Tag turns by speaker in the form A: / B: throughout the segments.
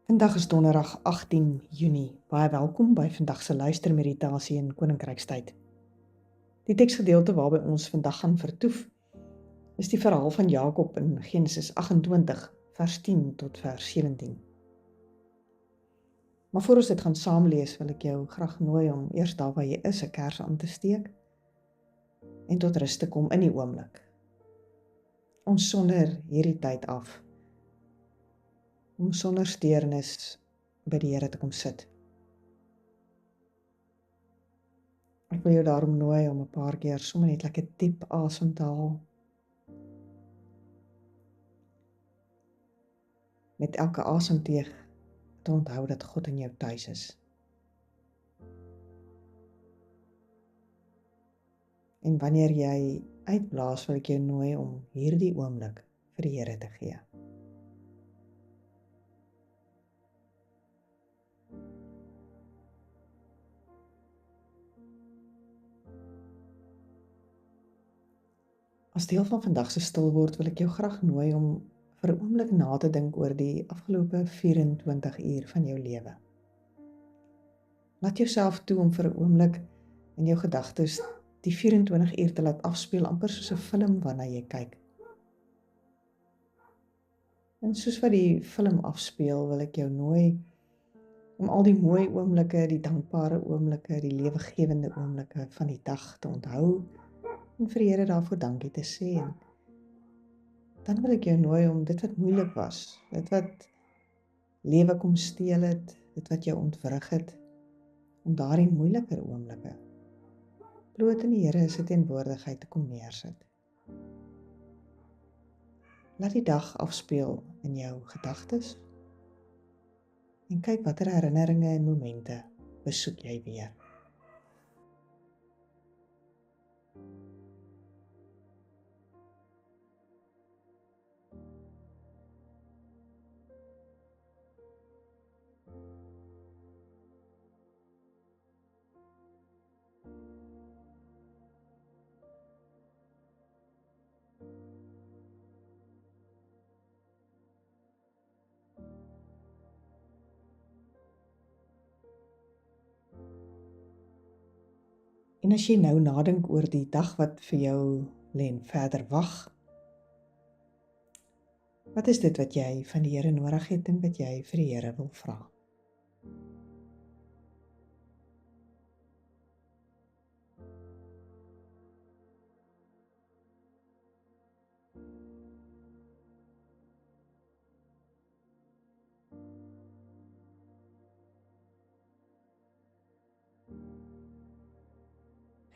A: Vandag is donderdag 18 Junie. Baie welkom by vandag se luistermeditasie in Koninkrykstyd. Die teksgedeelte waarby ons vandag gaan vertoef, is die verhaal van Jakob in Genesis 28, vers 10 tot vers 17. Maar voor ons dit gaan saam lees, wil ek jou graag nooi om eers daar waar jy is 'n kers aan te steek en tot rus te kom in die oomblik. Ons sonder hierdie tyd af, om sonder steurnis by die Here te kom sit. Ek wil jou daarom nooi om 'n paar keer sommer net lekker diep asem te haal. Met elke asemteug te onthou dat God in jou tuis is. En wanneer jy uitblaas, wil ek jou nooi om hierdie oomblik vir die Here te gee. As deel van vandag se stil word, wil ek jou graag nooi om vir 'n oomblik na te dink oor die afgelope 24 uur van jou lewe. Laat jouself toe om vir 'n oomblik in jou gedagtes die 24 uur te laat afspeel, amper soos 'n film waarna jy kyk. En soos wat die film afspeel, wil ek jou nooi om al die mooi oomblikke, die dankbare oomblikke, die lewegewende oomblikke van die dag te onthou en vir die Here daarvoor dankie te sê. En dan wil ek jou nooi om dit wat moeilik was, dit wat lewe kom steel het, dit wat jou ontwrig het, om daardie moeiliker oomblikke bloot in die Here se teenwoordigheid te kom neersit. Laat die dag afspeel in jou gedagtes en kyk watter herinneringe en momente besoek jy weer. En as jy nou nadink oor die dag wat vir jou lê en verder wag, wat is dit wat jy van die Here nodig het en wat jy vir die Here wil vra?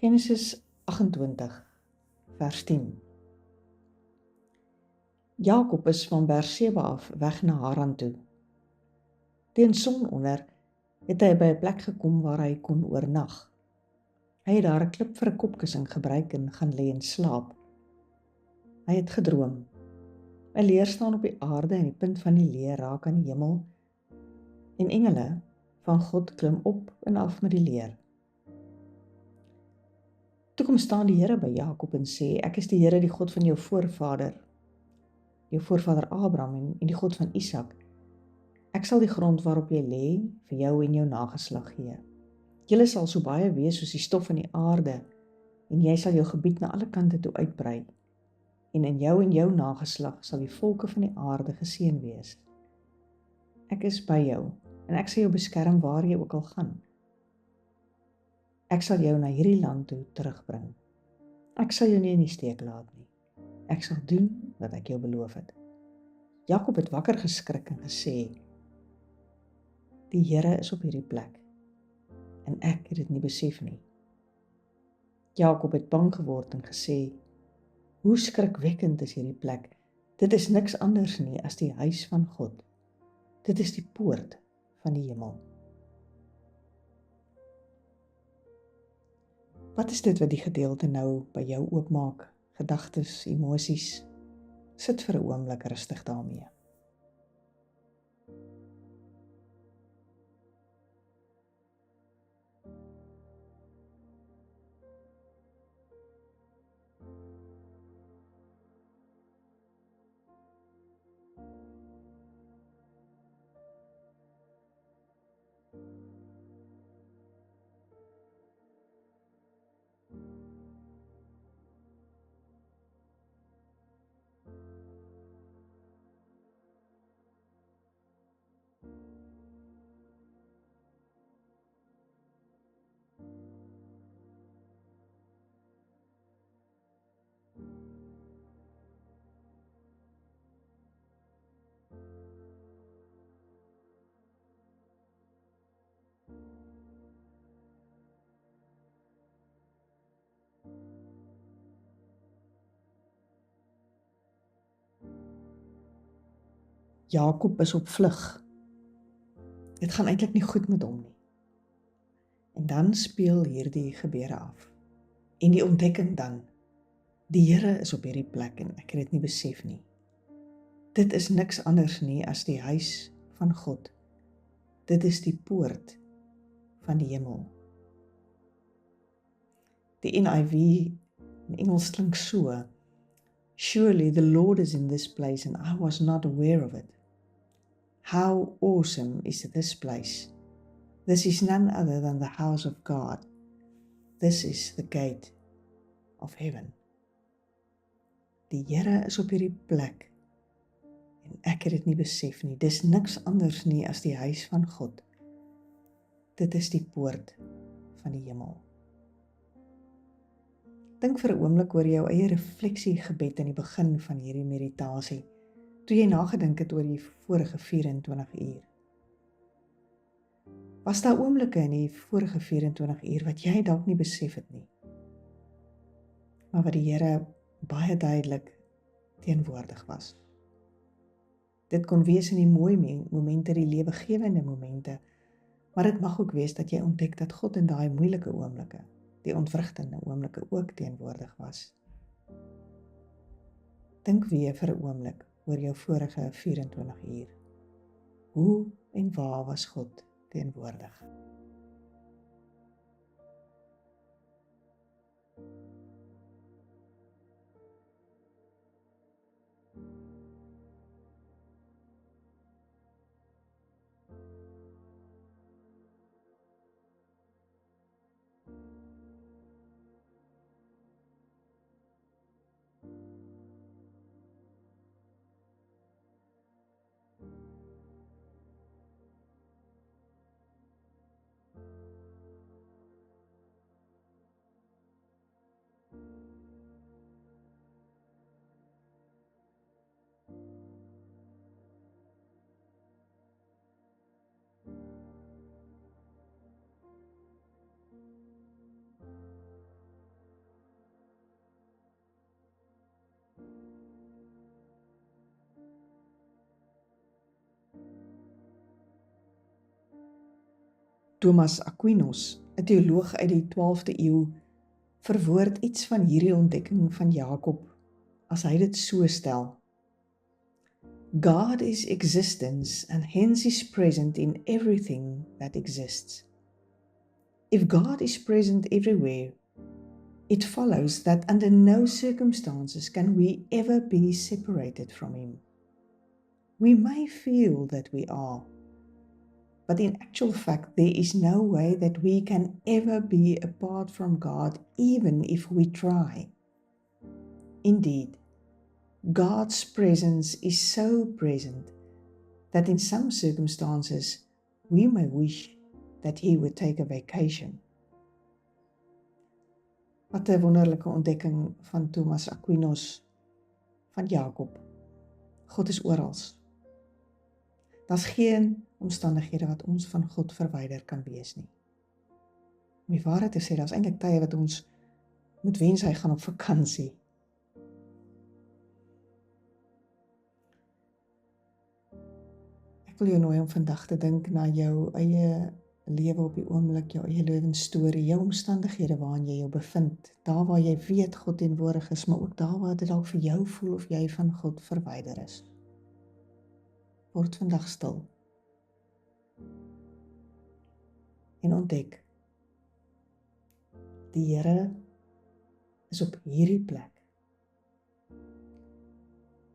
A: Genesis 28, vers 10. Jakob is van Berseba af weg na Haran toe. Teen sononder het hy by 'n plek gekom waar hy kon oornag. Hy het daar 'n klip vir 'n kopkussing gebruik en gaan lê en slaap. Hy het gedroom. 'n Leer staan op die aarde en die punt van die leer raak aan die hemel en engele van God klim op en af met die leer. Toe kom staan die Here by Jakob en sê: Ek is die Here, die God van jou voorvader Abraham en die God van Isak. Ek sal die grond waarop jy lê vir jou en jou nageslag gee. Julle sal so baie wees soos die stof van die aarde en jy sal jou gebied na alle kante toe uitbrei. En in jou en jou nageslag sal die volke van die aarde geseën wees. Ek is by jou en ek sal jou beskerm waar jy ook al gaan. Ek sal jou na hierdie land toe terugbring. Ek sal jou nie in die steek laat nie. Ek sal doen wat ek jou beloof het. Jakob het wakker geskrik en gesê: Die Here is op hierdie plek en ek het dit nie besef nie. Jakob het bang geword en gesê: Hoe skrikwekkend is hierdie plek. Dit is niks anders nie as die huis van God. Dit is die poort van die hemel. Wat is dit wat die gedeelte nou by jou oopmaak? Gedagtes, emosies? Sit vir 'n oomblik rustig daarmee. Jakob is op vlug. Dit gaan eintlik nie goed met hom nie. En dan speel hierdie gebeure af. En die ontdekking dan, die Here is op hierdie plek en ek het dit nie besef nie. Dit is niks anders nie as die huis van God. Dit is die poort van die hemel. Die NIV in Engels klink so: Surely the Lord is in this place and I was not aware of it. How awesome is this place? This is none other than the house of God. This is the gate of heaven. Die Here is op hierdie plek en ek het dit nie besef nie. Dis niks anders nie as die huis van God. Dit is die poort van die hemel. Dink vir 'n oomblik oor jou eie refleksiegebed in die begin van hierdie meditasie, toe jy nagedink het oor die vorige 24 uur. Was daar oomblikke in die vorige 24 uur wat jy dalk nie besef het nie, maar wat die Here baie duidelik teenwoordig was? Dit kon wees in die mooi momente, die lewegewende momente, maar dit mag ook wees dat jy ontdek dat God in daai moeilike oomblikke, die ontwrigtende oomblikke ook teenwoordig was. Dink weer vir 'n oomblik oor jou vorige 24 uur. Hoe en waar was God teenwoordig? Thomas Aquinas, 'n teoloog uit die 12de eeu, verwoord iets van hierdie ontdekking van Jakob as hy dit so stel: God is existence and hence is present in everything that exists. If God is present everywhere, it follows that under no circumstances can we ever be separated from Him. We may feel that we are, but in actual fact, there is no way that we can ever be apart from God, even if we try. Indeed, God's presence is so present that in some circumstances, we may wish that He would take a vacation. Wat 'n wonderlike ontdekking van Thomas Aquinas, van Jakob. God is oral. Daar's geen omstandighede wat ons van God verwyder kan wees nie. Om die waarheid te sê, daar's eintlik tye wat ons moet wens hy gaan op vakansie. Ek wil jou nooi om vandag te dink na jou eie lewe op die oomblik, jou eie lewensstorie, jou omstandighede waarin jy jou bevind, daar waar jy weet God teenwoordig is, maar ook daar waar dit dalk vir jou voel of jy van God verwyder is. Word vandag stil en ontdek, die Here is op hierdie plek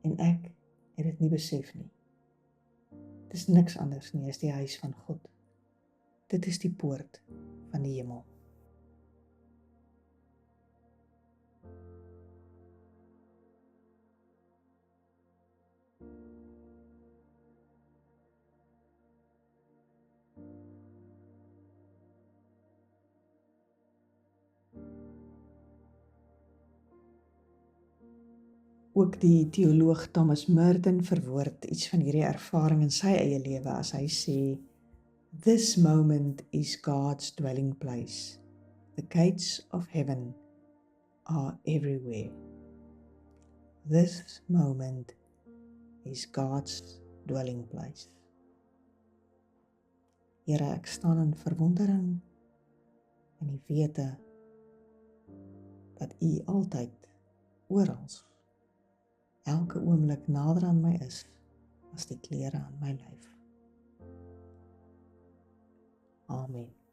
A: en ek het dit nie besef nie. Dit is niks anders nie as die huis van God. Dit is die poort van die hemel. Ook die teoloog Thomas Merton verwoord iets van hierdie ervaring in sy eie lewe as hy sê, "This moment is God's dwelling place. The gates of heaven are everywhere." This moment is God's dwelling place. Here, ek staan in verwondering en die wete dat U altyd, oral, elke oomblik nader aan my is as die klere aan my lyf. Amen.